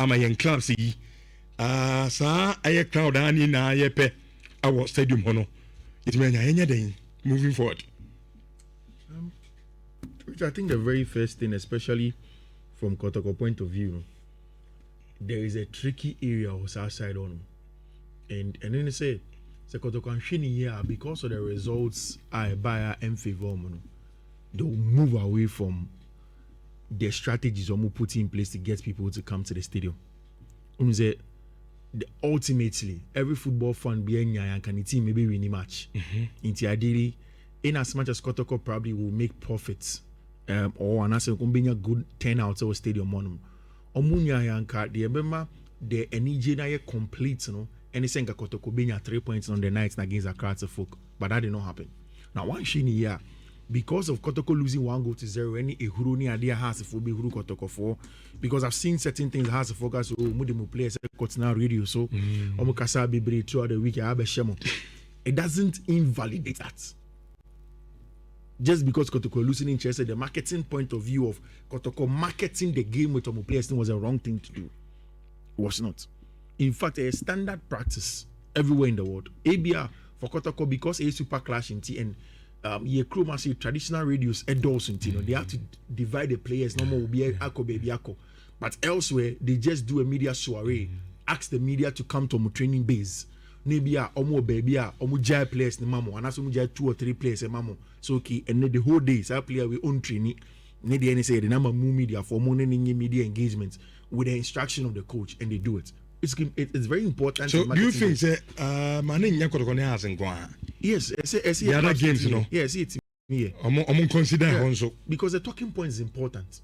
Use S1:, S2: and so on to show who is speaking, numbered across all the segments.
S1: ama yen clubs yi sa aye crowd ani na aye pe our stadium hono it mean anya den moving forward.
S2: Which I think the very first thing, especially from Kotoko point of view, there is a tricky area on our side on, and then they say Kotoko and Shini here because of the results I buy and favor, they will move away from the strategies we put in place to get people to come to the stadium. Ultimately, every football fan being and can the team maybe win a match. Into ideally, in as much as Kotoko probably will make profits, or an asset can be a good turnout of stadium on them. Omunya yanka the remember the NEJ complete, you know, and it's saying Kotoko being 3 points on the night against Accra folk, but that did not happen. Now one shiny year. Because of Kotoko losing 1-0, any Ehuruni idea has a be Huru Kotoko 4. Because I've seen certain things has a focus. So Mudimu players now radio. So Omukasa Bibri throughout the week. It doesn't invalidate that. Just because Kotoko losing interest, the marketing point of view of Kotoko marketing the game with Omu players was a wrong thing to do. It was not. In fact, a standard practice everywhere in the world. ABR for Kotoko because a super clash in TN. Ye crew must see traditional radios endorse they have to divide the players. No more will be ako baby ako. But elsewhere they just do a media soiree, ask the media to come to a training base. Maybe omo baby omo jai players ni mamo, and also jai 2 or 3 players mamo. So okay, and then the whole day so player we own training. Need the say the number more media for more media engagements with the instruction of the coach, and they do it. It's very important.
S1: So do you think that Mane Nyakotoko has in Guan?
S2: Yes,
S1: the other games, you know.
S2: Yes, it's here.
S1: I'm consider also
S2: because the talking point is important.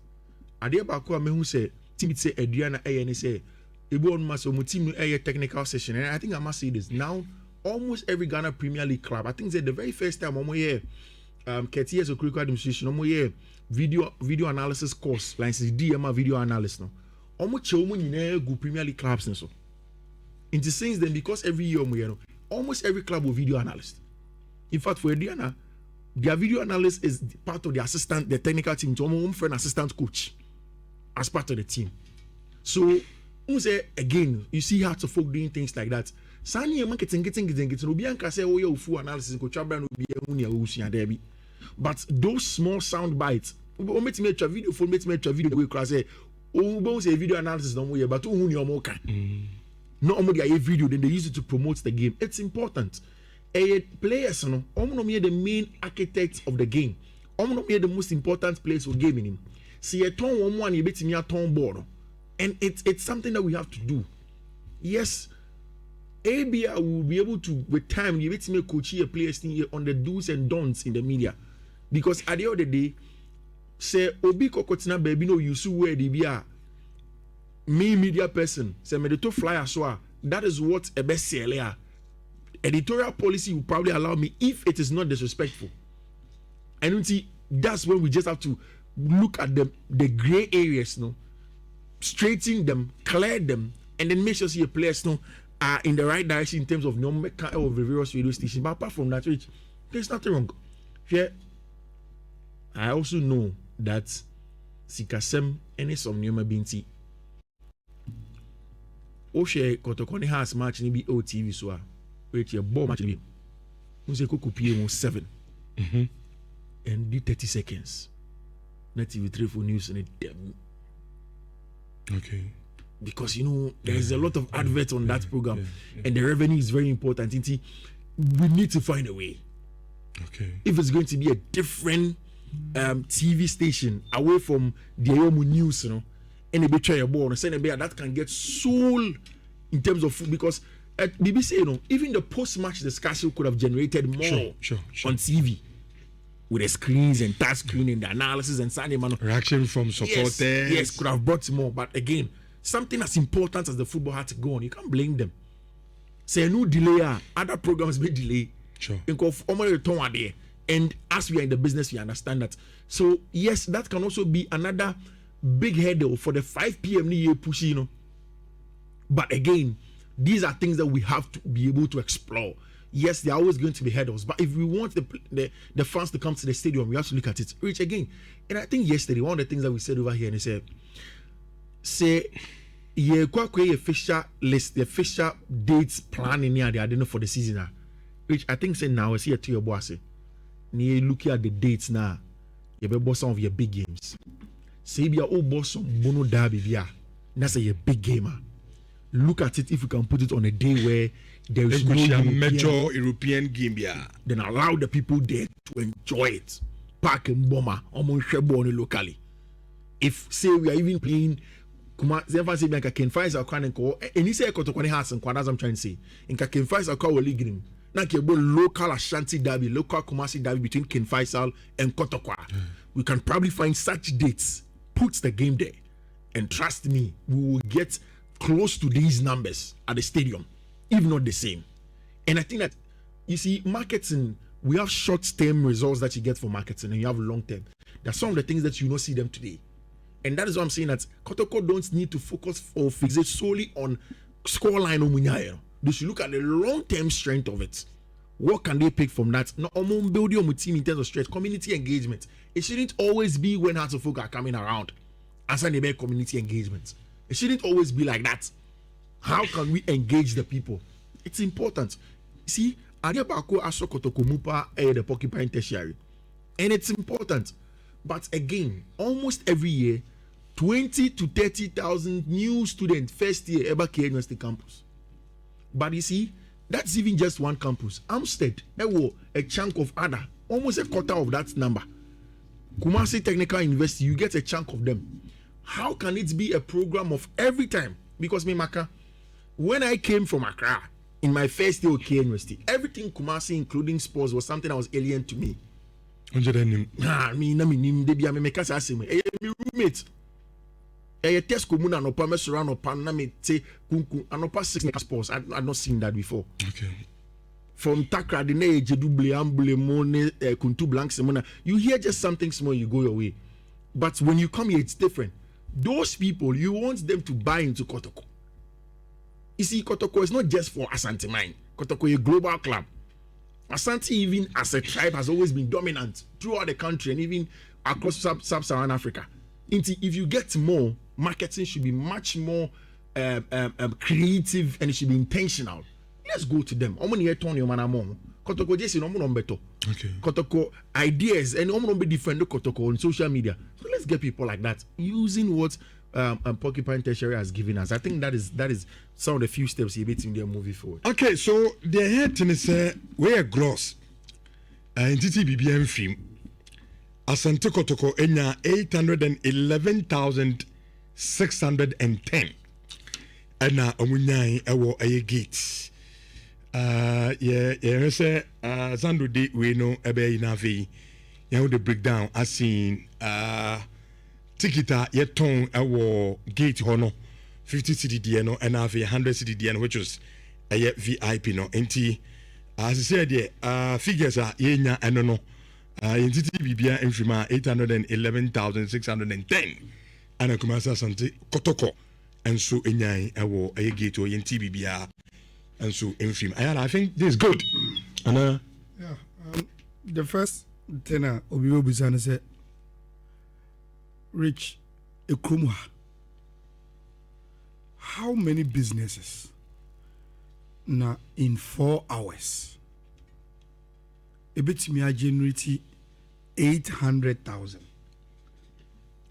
S2: Adia Bako me who say team say Adriana A say Ebo must team a technical session, and I think I must say this now. Almost every Ghana Premier League club, I think that the very first time here, Ketias of critical administration, here video analysis course, like DMA video analysis no. Almost go Premier League clubs and so. In the sense then because every year almost every club will video analyst. In fact, for Adriana, their video analyst is part of the assistant, the technical team, to home friend assistant coach as part of the team. So again, you see how to folk doing things like that. Sani marketing getting Rubianka say oh you full analysis ko chabra no be but those small sound bites, we make a video for make a video we class say oh say video analysis no more but who ni omo ka. No only a video, then they use it to promote the game. It's important. Players, no, the main architect of the game. The most important players for gaming him. See a ton one, you bet me a ton board. And it's something that we have to do. Yes, ABR will be able to, with time, you bet me coach a players on the do's and don'ts in the media. Because at the end of the day, say Obi Kokotina baby no you see where they be. Me media person say me to flyer so that is what a best seller. Editorial policy will probably allow me if it is not disrespectful. And see that's when we just have to look at the gray areas, no, straighten them, clear them, and then make sure your players are in the right direction in terms of number of various radio stations. But apart from that, there's nothing wrong. Yeah, I also know that Sikasem and some new binti. Oshe Kotoko has match ni be OTV so wait your ball match ni we say Koku PM 7 and do 30 seconds na TV3 for news and them.
S1: Okay,
S2: because you know there is a lot of adverts on that program and the revenue is very important. We need to find a way.
S1: Okay, if it's going to be a different TV station away from the Ayomu news, you know, and a betray a ball and send a bear that can get sold in terms of food, because at BBC, you know, even the post-match discussion could have generated more on TV with the screens and touch screen and the analysis and Sunday man reaction from supporters.
S2: Yes, could have brought more. But again, something as important as the football had to go on, you can't blame them. Say no delay, other programs may delay.
S1: Sure.
S2: And as we are in the business, we understand that. So yes, that can also be another big hurdle for the 5 p.m. year push, you know. But again, these are things that we have to be able to explore. Yes, there are always going to be hurdles, but if we want the fans to come to the stadium, we have to look at it. Rich again, and I think yesterday one of the things that we said over here, and they said, say yeah, quite official list, the official dates planning near the idea for the season. Which I think say now is here to your boss. Near looking at the dates now, you be boss some of your big games. Say be your old boss some Bono Derby, yeah. That's a big gamer. Look at it if you can put it on a day where there is no
S1: major European game, yeah.
S2: Then allow the people there to enjoy it. Park and bomber, almost locally. If say we are even playing. Kuma zefa say bianca Ken Files akwa nko eni say ekotokwane has nkwa that's I'm trying to say nka Ken Files akwa wo league nim na ke bo local Ashanti derby local Kumasi derby between Ken Faisal and Kotokwa. We can probably find such dates, put the game there, and trust me, we will get close to these numbers at the stadium, if not the same. And I think that you see marketing, we have short-term results that you get for marketing and you have long-term. There are some of the things that you don't see them today. And that is why I'm saying that Kotoko don't need to focus or fixate solely on scoreline or munyaya. They should look at the long-term strength of it. What can they pick from that? No, building on team in terms of strength, community engagement. It shouldn't always be when Hearts of Folk are coming around and saying about community engagement. It shouldn't always be like that. How can we engage the people? It's important. See, Adiabako Aso Kotoko Mupa the Porcupine Tertiary, and it's important. But again, almost every year, 20 to 30,000 new students first year ever came University campus. But you see, that's even just one campus. Amstead, a chunk of other, almost a quarter of that number. Kumasi Technical University, you get a chunk of them. How can it be a program of every time? Because me, Maka, when I came from Accra in my first year of K University, everything Kumasi, including sports, was something that was alien to me. Me roommate. A test comuna no pa mesura no pa na me te kunku anopa 6 sports. I've not seen that before.
S1: Okay.
S2: From Takra the ne double ambule mone kuntu blank semona. You hear just something small, you go your way. But when you come here, it's different. Those people, you want them to buy into Kotoko. You see, Kotoko is not just for Asante Mine. Kotoko is a global club. Asante, even as a tribe, has always been dominant throughout the country and even across sub-Saharan Africa. If you get more, marketing should be much more creative and it should be intentional. Let's go to them. Kotoko just okay. Kotoko ideas and be different Kotoko on social media. So let's get people like that using what Porcupine Tertiary has given us. I think that is some of the few steps you made in their movie forward.
S1: Okay, so the head to we are gross and TTBBM film. Asante Kotoko enya 811,610 and omunyai ewo aye gates. Yeah, say Zando de we know ebe inavi. You the breakdown as seen tikita yeton ewo gate hono 50 cedi no and have 100 cedi which was a VIP no enti as I said there figures are yenya eno in TTBBia infima 811,610 and a commercial Asante Kotoko and so enyai ewo aye gate or yen TBBia and so infim. Ayala, I think this is good. And
S3: the first thing Obiwo Bizana said, Rich Ekrumwa, how many businesses now in 4 hours? A bit me generate 800,000.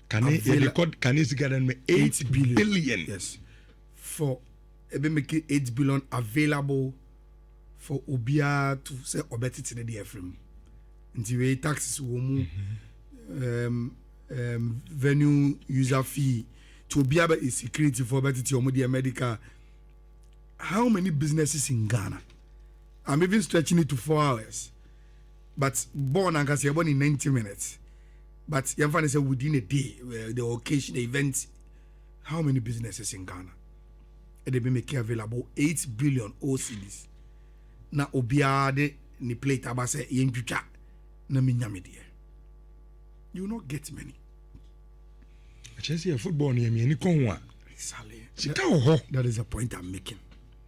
S1: Can you garden me 8 billion?
S3: Yes. For make 8 billion available for Obia to say obeti to the DFM. Until we taxes womu venue user fee to Obia is security for obeti to Omodia medical. How many businesses in Ghana? I'm even stretching it to 4 hours. But born and can born in 90 minutes. But Yanfan said within a day, the occasion, the event, how many businesses in Ghana? And they be making available 8 billion OCDs. Na obiade ni plate abase yenjucha na minyamedie. You will not get many.
S1: Chelsea football ni any konwa.
S3: That is the point I'm making.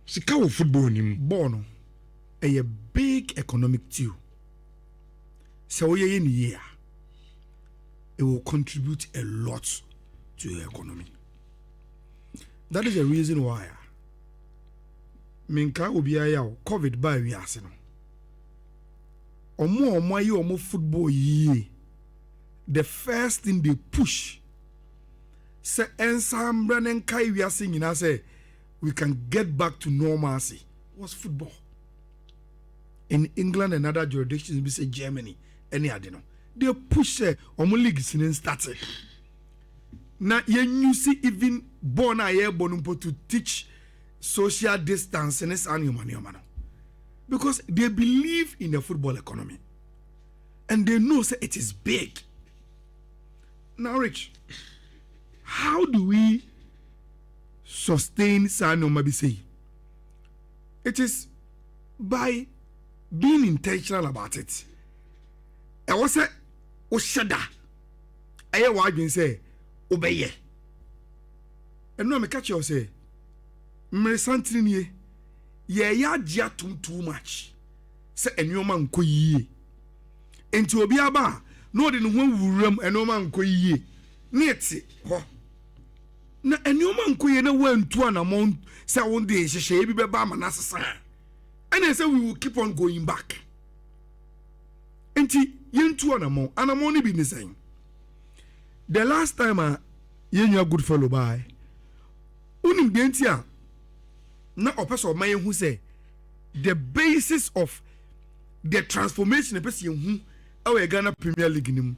S1: Sikawo football ni
S3: bono a big economic tool. So in a year, it will contribute a lot to the economy. That is the reason why. Minka obiya COVID by we aseno. Omo football ye. The first thing they push. Say ensemble and kai we are singing. I say we can get back to normalcy. Was football. In England and other jurisdictions, we say Germany, any other no. They push omo leagues in started. Now you see even born a year born to teach social distance and it's because they believe in the football economy and they know say it is big. Now, Rich, how do we sustain Sano Mabise? It is by being intentional about it. I was say, Oshada. I hear what you say. Obey. And no, me catch you say, me something ye, ya too much. Say a new man ko ye. Into obiaba, no de no wuram and no man ko ye. Neti ho. Na a new man ko ye na went to an amount. Say one day she be ba manasa. And I say we will keep on going back. Enti yen to an amount be the same. The last time you good fellow by unim dentia na opeso man who say the basis of the transformation person who our Ghana Premier League nim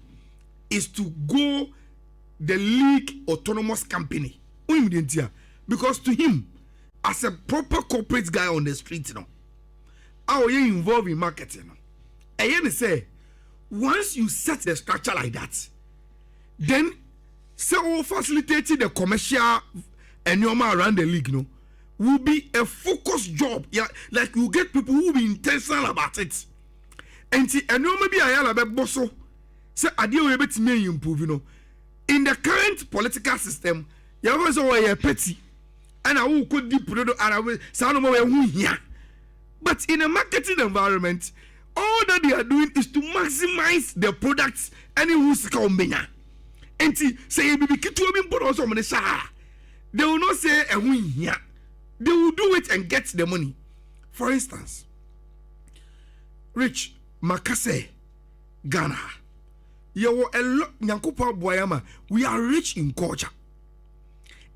S3: is to go the league autonomous company unim dentia because to him as a proper corporate guy on the street you know how you involved in marketing and you say once you set the structure like that then so facilitating the commercial and around the league no will be a focused job. Yeah, like you get people who will be intentional about it. And see, and maybe Ayala be bosso. Say idea we bet me improve, you know. In the current political system, you always a petty. And I will could deep product and I but in a marketing environment, all that they are doing is to maximize their products and who's combina. And say baby kitu but also they will not say a win here. They will do it and get the money. For instance, Rich Makase Ghana. You a lot Nyankupa Boyama. We are rich in culture.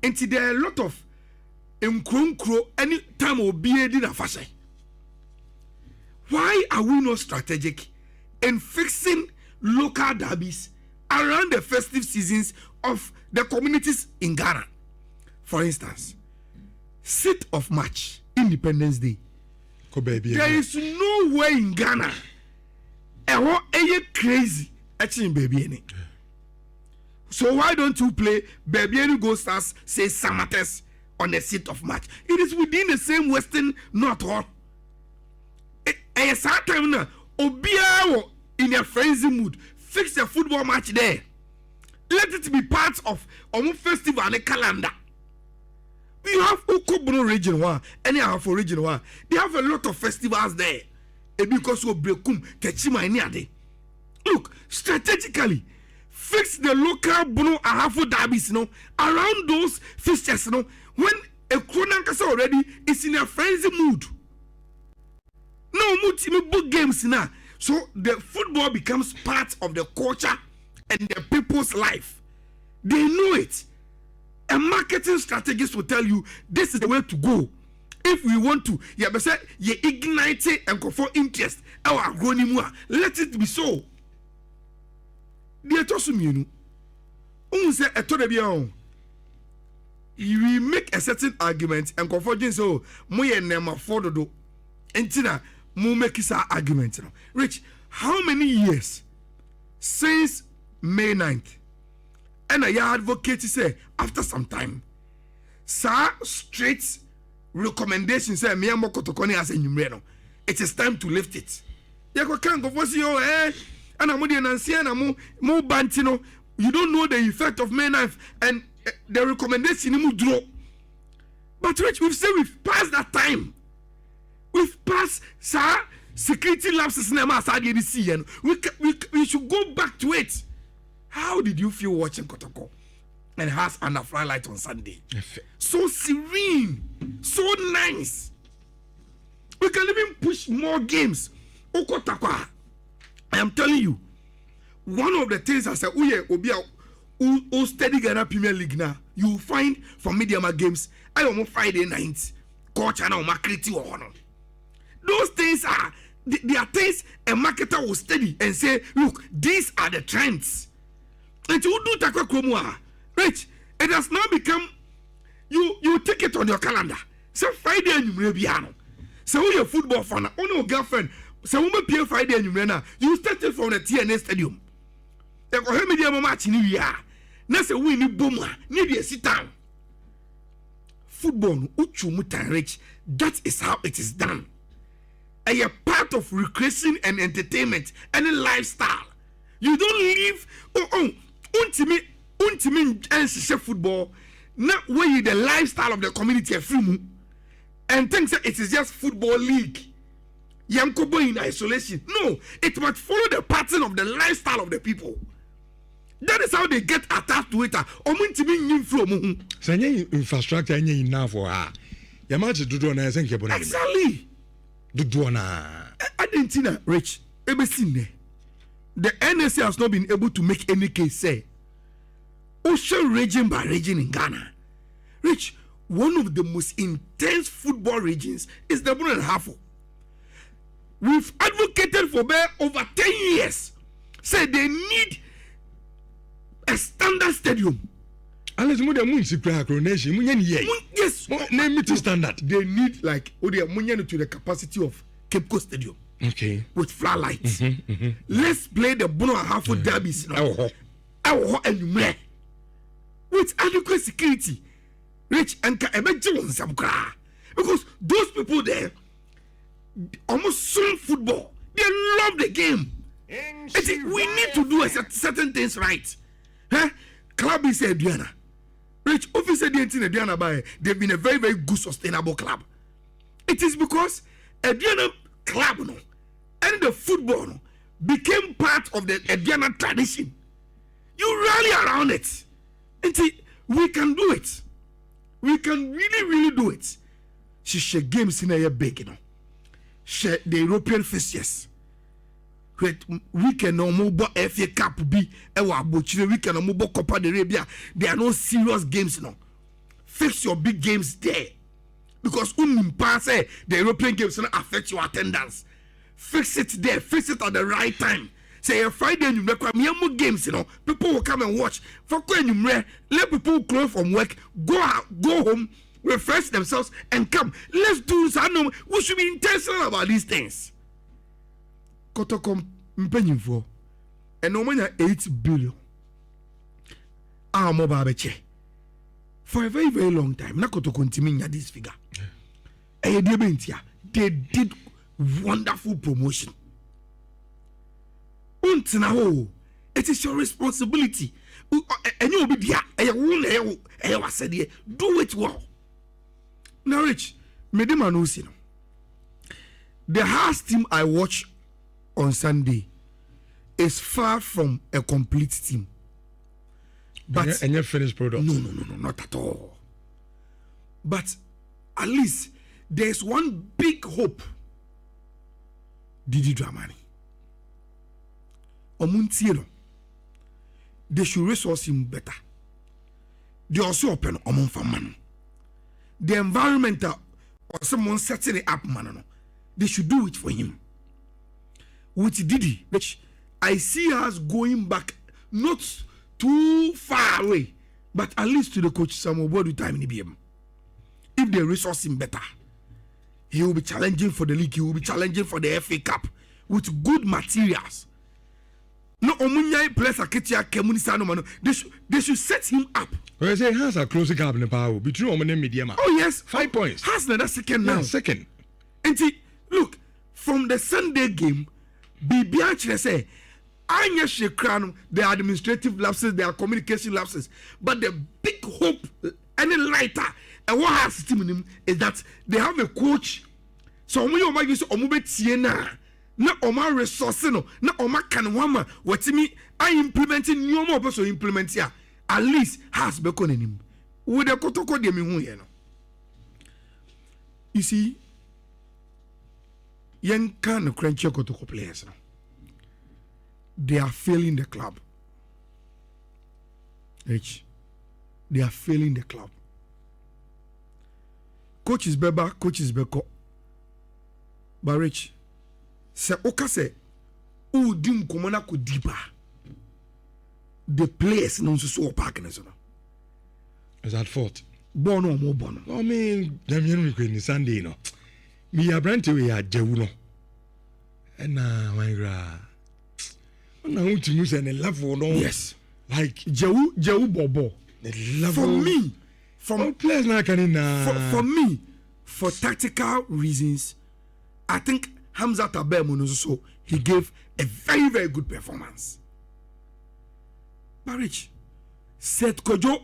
S3: And there are a lot of Nkronkro any time will be a dinner fashion. Why are we not strategic in fixing local derbies around the festive seasons of the communities in Ghana? For instance, 6th of March, Independence Day. There is no way in Ghana crazy baby. So why don't you play Baby Go Stars say Samates on the 6th of March? It is within the same Western North Hall. A certain time Obia in a frenzy mood. Fix a football match there. Let it be part of our festival and a calendar. We have Okobro Region 1, and you have for Region 1. They have a lot of festivals there. And because of Brekum, Techima, and Yade. Look, strategically, fix the local Bruno Ahafo derbies, you know, around those fixtures, you know, when a Kronankasa already is in a frenzy mood. No more book games now. So the football becomes part of the culture and the people's life. They know it. A marketing strategist will tell you this is the way to go. If we want to, you ignite it and go for interest. Let it be so. You make a certain argument and go for this. So, make this argument. Rich, how many years since May 9th? And I advocate say after some time, sir, straight recommendation say me amoko tokoni as enyumre. It is time to lift it. You can't go for you, and I'm the Nancy and I'm more bantino. You don't know the effect of May 9th and the recommendation you draw. But Rich, we've said we've passed that time. We've passed, sir, security lapses in the we should go back to it. How did you feel watching Kotoko? and has under fly light on Sunday. So serene, so nice. We can even push more games. Okotakwa. I am telling you, one of the things I said, who study Ghana Premier League now, you will find from Mediama games, I almost Friday night, coach and Makriti or honor. Those things are, they are things a marketer will study and say, look, these are the trends. And you do Takwa Kromwa, Rich, it has now become, you take it on your calendar. Say Friday and you may be ano. Say who your football fan, oh no girlfriend, say who may be Friday and you may you started from the TNA stadium. They go have media match in Nhyira. Na say we ni boma, ni dey sit down. Football uchu mutan rich. That is how it is done. A part of recreation and entertainment and a lifestyle. You don't live untimi and football. Not where you the lifestyle of the community free and think that it is just football league. Yankobo in isolation. No, it must follow the pattern of the lifestyle of the people. That is how they get attached to it.
S2: Infrastructure enough for her.
S3: Exactly. I didn't see that, Rich. The NSA has not been able to make any case say ocean region by region in Ghana. Rich, one of the most intense football regions is the Bruno and Hafo. We've advocated for over 10 years. Say they need a standard stadium.
S2: Unless you yes, name it standard.
S3: They need like to the capacity of Cape Coast Stadium.
S2: Okay.
S3: With floodlights. Let's play the Bruno and Hafo derbies now. With adequate security. Rich and because those people there almost soon football. They love the game. We need to do certain things right. Huh? Club is a Diana. Rich officer Diana by they've been a very, very good sustainable club. It is because a Diana club and the football became part of the Diana tradition. You rally around it. We can do it. We can really, really do it. She share games in a big, share the European fixtures. We can no more FA Cup be we can no more Copa de Arabia. There are no serious games Fix your big games there. Because the European games don't affect your attendance. Fix it there, fix it at the right time. Say a Friday and you make more games, people will come and watch. Let people close from work, go home, refresh themselves, and come. Let's do something. We should be intentional about these things. Kotokom mpenyimfo and no 8 billion. For a very, very long time. Na Kotoko ntiminya this figure. They did wonderful promotion. It is your responsibility. And you'll be there. Do it well. Now, Rich, the house team I watch on Sunday is far from a complete team. But
S2: and your finished product?
S3: No, not at all. But at least there's one big hope. Didi Dramani. They should resource him better. They also open man. The environment or someone setting it up, man. They should do it for him. With Didi, which I see us going back, not too far away, but at least to the coach Samuel Bodu time in the BM. If they resource him better, he will be challenging for the league, he will be challenging for the FA Cup with good materials. No, place they should set him up.
S2: Well, say has a closing up in the power between Oman and Mediama.
S3: Oh yes,
S2: 5 points.
S3: Has another second now.
S2: Yeah, second.
S3: And look, from the Sunday game, Bibiachre say, Anya Shekran, there are administrative lapses, there are communication lapses, but the big hope, any lighter, and what has him is that they have a coach. So when you might use Omubet na oma resource no na oma kanwama watimi I implementing new more person implement here at least has beko him with the Kotoko de me hu no. You see, young kind of crunchy Kotoko players now. They are failing the club. Rich. They are failing the club. Coach is Beba, coach is Beko. But Rich, se oka se u dim komona ko diba. The players no so park na so.
S2: Is that fault?
S3: Born or more born.
S2: I mean, Damian we Sunday no. Me a brand we are jewu no. And my gra. Na want to use an level no.
S3: Yes.
S2: Like
S3: jewu bobo.
S2: The level
S3: for me, from
S2: players na can
S3: for me, for tactical reasons, I think Hamza Tabem so he gave a very, very good performance. But Rich, Seth Kojo,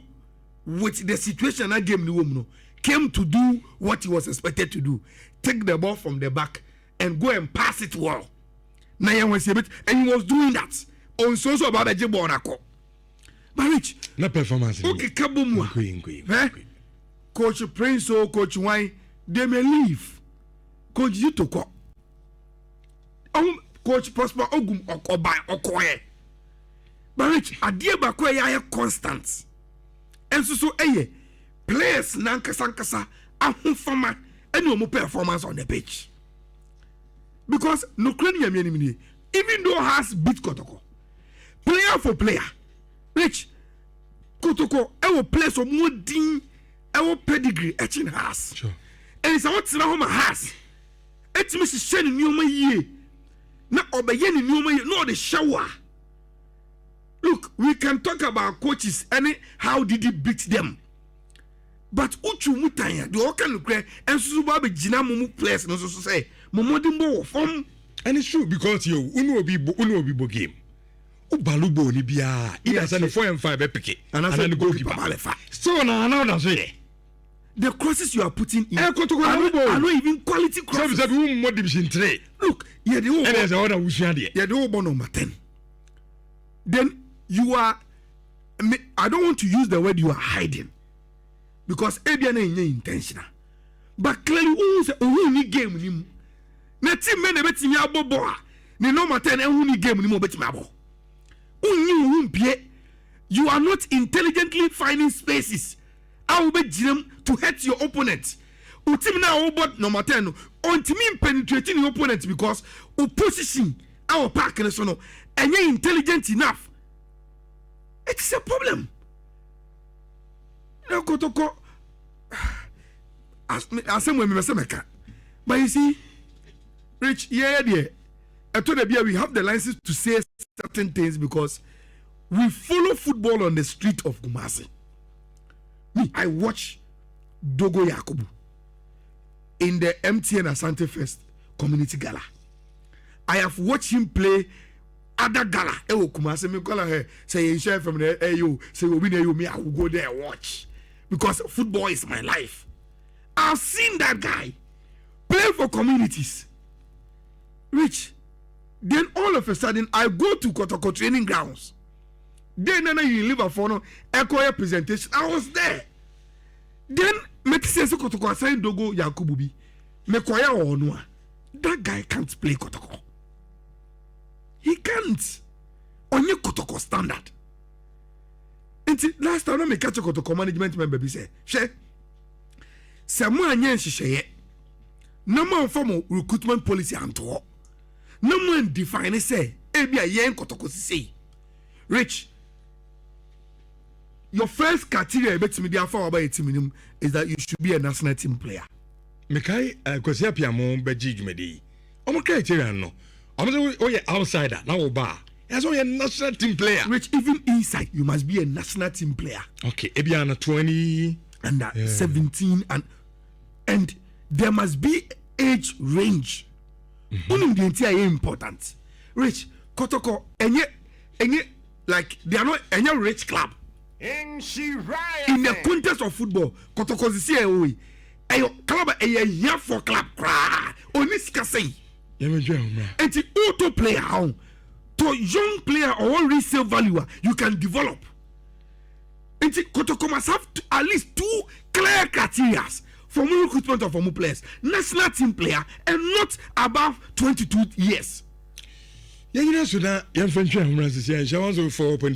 S3: with the situation that game no came to do what he was expected to do. Take the ball from the back and go and pass it well. And he was doing that. On so about the Jibonako. But Rich,
S2: no performance.
S3: Okay, Kabumwa. Coach Prince or Coach Wine, they may leave. Coach Yutoko. Coach Prosper Ogum Okoba Okoye. But Rich, a dear Bakoya constant. And so players Nankasa Ahufama and no more performance on the pitch. Because no cranium even though has beat Kotoko. Player for player. Rich Kotoko, I will play some more ding, I will pedigree etching has.
S2: Sure.
S3: And it's what Sinahoma has. It's Mrs. Shen Newman ye. Not obeying Newman, no the shower. Look, we can talk about coaches and how did he beat them. But Uchu Mutaya, the Okan Lucre, and Subabi Jinamu players, no so say, Momodimbo from.
S2: And it's true because you uno be game. Ubalubo ni bia. Ida send 4 and 5 epic. And I said the goalkeeper.
S3: So now that's it. The crosses you are putting in are not even quality crosses. Look, yeah, the whole number 10. Then you are, I don't want to use the word you are hiding because Abiana is intentional. But clearly, who need game with him? Nothing men bet me abo boa. Ne number 10 and who need game with him bet me abo. You are not intelligently finding spaces. I will bet them to hurt your opponent. Utim na obot number 10. Until penetrating your opponent because opposition our park and so no and you're intelligent enough. It's a problem. No kotoko. As but you see, Rich, yeah. I told you we have the license to say certain things because we follow football on the street of Kumasi. Me, I watch Dogo Yakubu in the MTN Asante Fest Community Gala. I have watched him play other gala. Kumasi me call her say share from the AU say we win AU me I will go there and watch because football is my life. I've seen that guy play for communities. Rich. Then all of a sudden I go to Kotoko training grounds. Then you live for no echo presentation. I was there. Then Metise Kotoko assign Dogo Yakububi. Mekoya Onwa. That guy can't play Kotoko. He can't. Only Kotoko standard. Until last time I make catch a Kotoko management member be say, "She, someone yen she no more formal recruitment policy and to no one define say ebia yen Kotoko say Rich, your first criteria bet me there for about a team is that you should be a national team player.
S2: Mekai kwasi apiamo beji dwumedi. Omo criteria no. Omo say oye outsider na wo ba. Yes, oye national team player.
S3: Rich, even inside you must be a national team player.
S2: Okay, ebia na 20
S3: and 17 and there must be age range. The entire important. Rich, Kotoko, enye like they are not any rich club. In the context of football, Kotoko is here. Ayo club a for club cry. Only say. And the auto player to young player or resale value you can develop. Kotoko must have at least 2 clear criteria for more recruitment of more players. National team player and not above 22 years.
S2: Yeah, you know, so that young French, I'm going to say, I want to follow up